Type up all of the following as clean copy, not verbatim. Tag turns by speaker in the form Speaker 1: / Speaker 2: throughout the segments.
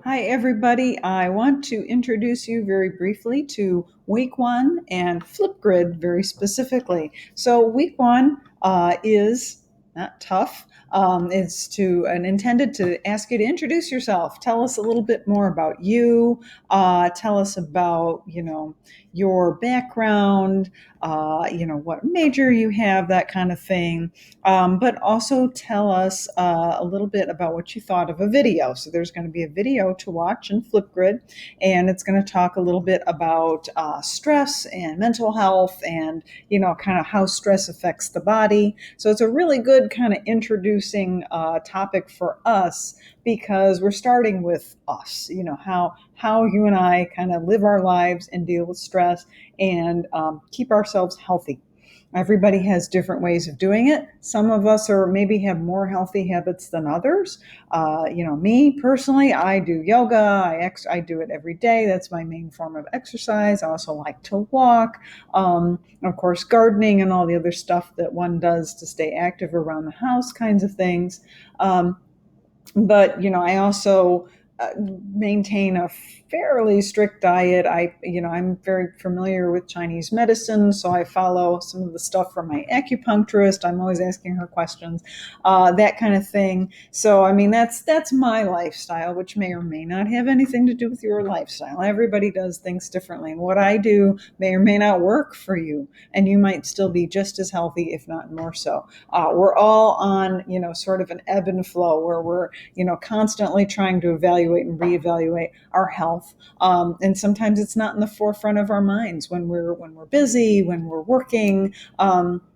Speaker 1: Hi, everybody. I want to introduce you very briefly to week one and Flipgrid very specifically. So, week one is not tough. It's to and intended to ask you to introduce yourself. Tell us a little bit more about you. Tell us about your background. What major you have, that kind of thing. But also tell us a little bit about what you thought of a video. So there's going to be a video to watch in Flipgrid, and it's going to talk a little bit about stress and mental health and, kind of how stress affects the body. So it's a really good kind of introducing topic for us because we're starting with us, how you and I kind of live our lives and deal with stress and keep ourselves healthy. Everybody has different ways of doing it. Some of us are maybe have more healthy habits than others. Me personally, I do yoga. I do it every day. That's my main form of exercise. I also like to walk. Of course, gardening and all the other stuff that one does to stay active around the house, kinds of things. But I also uh, maintain a fairly strict diet. I'm very familiar with Chinese medicine, so I follow some of the stuff from my acupuncturist. I'm always asking her questions, that kind of thing. So I mean, that's my lifestyle, which may or may not have anything to do with your lifestyle. Everybody does things differently, and what I do may or may not work for you, and you might still be just as healthy, if not more so. We're all on, sort of an ebb and flow where we're, constantly trying to evaluate and reevaluate our health. And sometimes it's not in the forefront of our minds when we're busy, when we're working.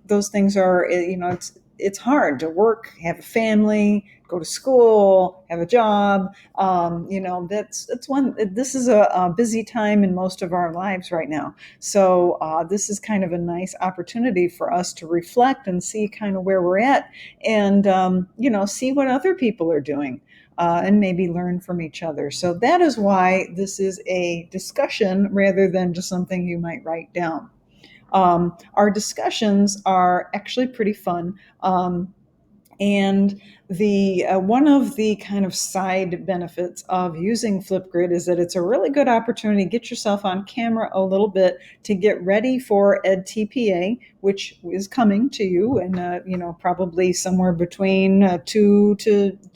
Speaker 1: Those things are, it's hard to work, have a family, go to school, have a job. That's one. This is a busy time in most of our lives right now. So this is kind of a nice opportunity for us to reflect and see kind of where we're at, and see what other people are doing. And maybe learn from each other. So that is why this is a discussion rather than just something you might write down. Our discussions are actually pretty fun. And the one of the kind of side benefits of using Flipgrid is that it's a really good opportunity to get yourself on camera a little bit to get ready for EdTPA, which is coming to you, and probably somewhere between 2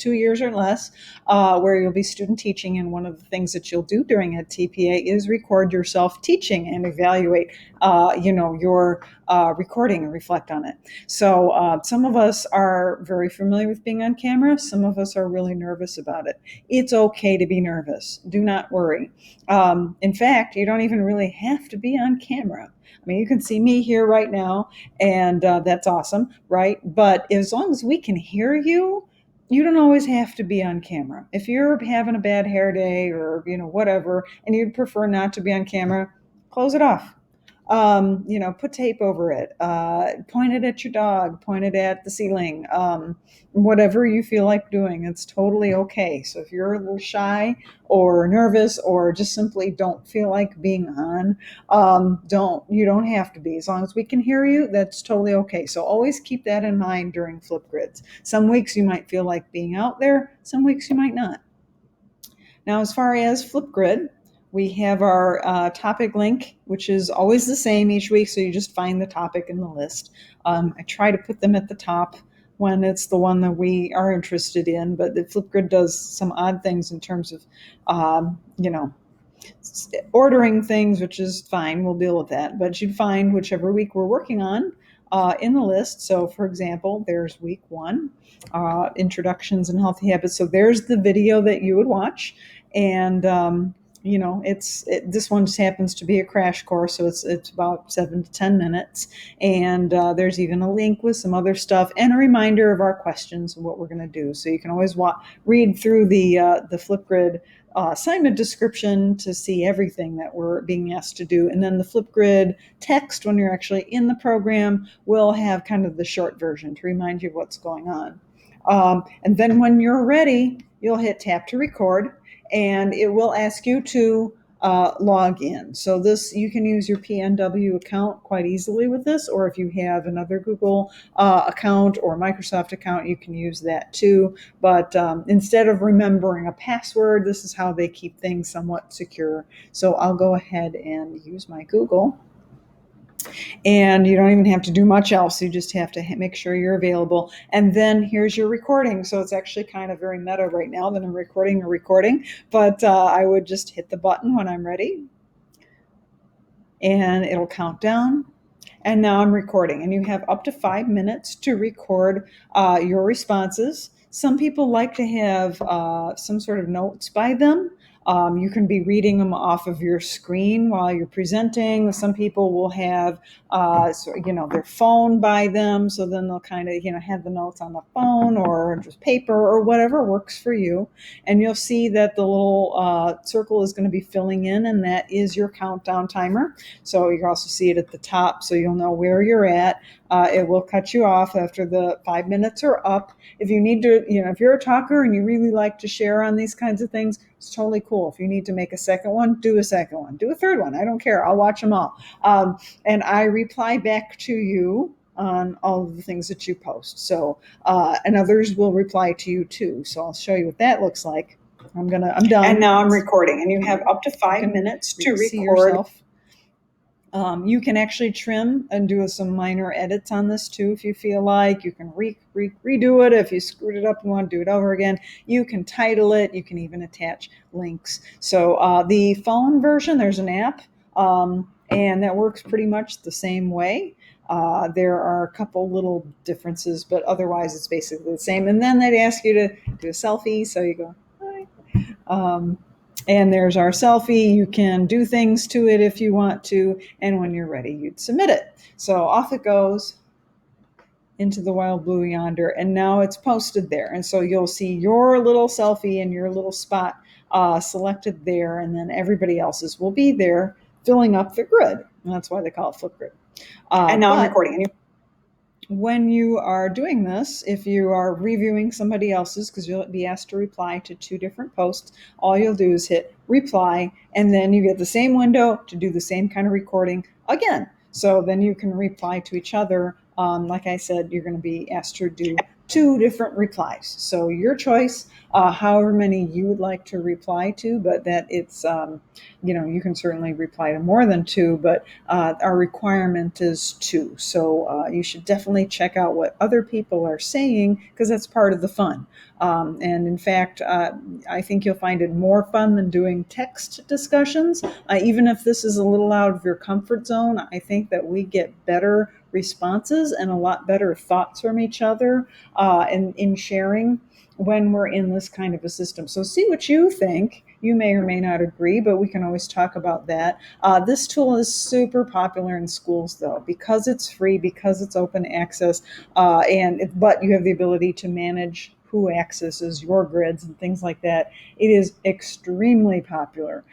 Speaker 1: years or less, where you'll be student teaching. And one of the things that you'll do during EdTPA is record yourself teaching and evaluate, your recording and reflect on it. So some of us are very familiar with being on camera. Some of us are really nervous about it. It's okay to be nervous. Do not worry. In fact, you don't even really have to be on camera. I mean, you can see me here right now, and that's awesome, right? But as long as we can hear you, you don't always have to be on camera. If you're having a bad hair day or whatever, and you'd prefer not to be on camera, close it off. Put tape over it, point it at your dog, point it at the ceiling, whatever you feel like doing, it's totally okay. So if you're a little shy or nervous or just simply don't feel like being on, you don't have to be. As long as we can hear you, that's totally okay. So always keep that in mind during Flipgrids. Some weeks you might feel like being out there, some weeks you might not. Now, as far as Flipgrid, we have our topic link, which is always the same each week. So you just find the topic in the list. I try to put them at the top when it's the one that we are interested in, but the Flipgrid does some odd things in terms of, ordering things, which is fine. We'll deal with that. But you'd find whichever week we're working on in the list. So, for example, there's week one, introductions and healthy habits. So there's the video that you would watch, and this one just happens to be a crash course, so it's about 7 to 10 minutes, and there's even a link with some other stuff and a reminder of our questions and what we're going to do. So you can always read through the Flipgrid assignment description to see everything that we're being asked to do. And then the Flipgrid text, when you're actually in the program, will have kind of the short version to remind you of what's going on. And then when you're ready, you'll hit tap to record, and it will ask you to log in. So this, you can use your PNW account quite easily with this, or if you have another Google account or Microsoft account, you can use that too. But instead of remembering a password, this is how they keep things somewhat secure. So I'll go ahead and use my Google. And you don't even have to do much else. You just have to make sure you're available. And then here's your recording. So it's actually kind of very meta right now that I'm recording a recording, but I would just hit the button when I'm ready and it'll count down. And now I'm recording, and you have up to 5 minutes to record your responses. Some people like to have some sort of notes by them. You can be reading them off of your screen while you're presenting. Some people will have, their phone by them, so then they'll kind of, have the notes on the phone or just paper or whatever works for you. And you'll see that the little circle is going to be filling in, and that is your countdown timer. So you can also see it at the top, so you'll know where you're at. It will cut you off after the 5 minutes are up. If you need to, if you're a talker and you really like to share on these kinds of things, it's totally cool. If you need to make a second one, do a second one. Do a third one. I don't care. I'll watch them all. And I reply back to you on all of the things that you post. So, and others will reply to you too. So I'll show you what that looks like. I'm done. And now I'm recording, and you have up to 5 minutes to record. Yourself. You can actually trim and do some minor edits on this too if you feel like. You can redo it if you screwed it up and want to do it over again. You can title it. You can even attach links. So the phone version, there's an app, and that works pretty much the same way. There are a couple little differences, but otherwise it's basically the same. And then they'd ask you to do a selfie, so you go, hi. And there's our selfie. You can do things to it if you want to, and when you're ready, you'd submit it. So off it goes into the wild blue yonder, and now it's posted there. And so you'll see your little selfie in your little spot selected there, and then everybody else's will be there filling up the grid. And that's why they call it Flipgrid. And now I'm recording. When you are doing this, if you are reviewing somebody else's, because you'll be asked to reply to 2 different posts, all you'll do is hit reply, and then you get the same window to do the same kind of recording again. So then you can reply to each other. Like I said, you're going to be asked to do 2 different replies. So your choice, however many you would like to reply to, but that it's, you can certainly reply to more than 2, but our requirement is 2. So you should definitely check out what other people are saying, because that's part of the fun. And in fact, I think you'll find it more fun than doing text discussions. Even if this is a little out of your comfort zone, I think that we get better responses and a lot better thoughts from each other in sharing when we're in this kind of a system. So see what you think. You may or may not agree, but we can always talk about that. This tool is super popular in schools, though, because it's free, because it's open access, but you have the ability to manage who accesses your grids and things like that. It is extremely popular.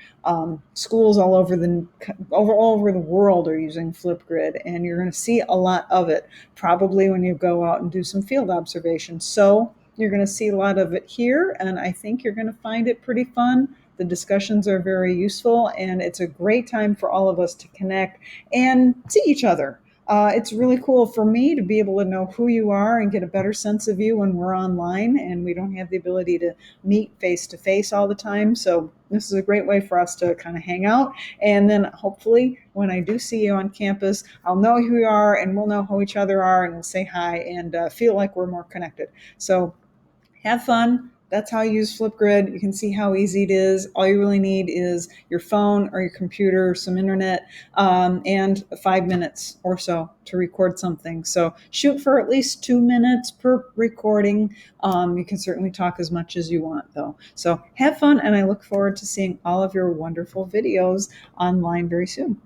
Speaker 1: Schools all over the world are using Flipgrid, and you're going to see a lot of it probably when you go out and do some field observations. So you're going to see a lot of it here, and I think you're going to find it pretty fun. The discussions are very useful, and it's a great time for all of us to connect and see each other. It's really cool for me to be able to know who you are and get a better sense of you when we're online and we don't have the ability to meet face to face all the time. So this is a great way for us to kind of hang out. And then hopefully when I do see you on campus, I'll know who you are and we'll know who each other are and we'll say hi and feel like we're more connected. So have fun. That's how you use Flipgrid. You can see how easy it is. All you really need is your phone or your computer, some internet, and 5 minutes or so to record something. So shoot for at least 2 minutes per recording. You can certainly talk as much as you want, though. So have fun, and I look forward to seeing all of your wonderful videos online very soon.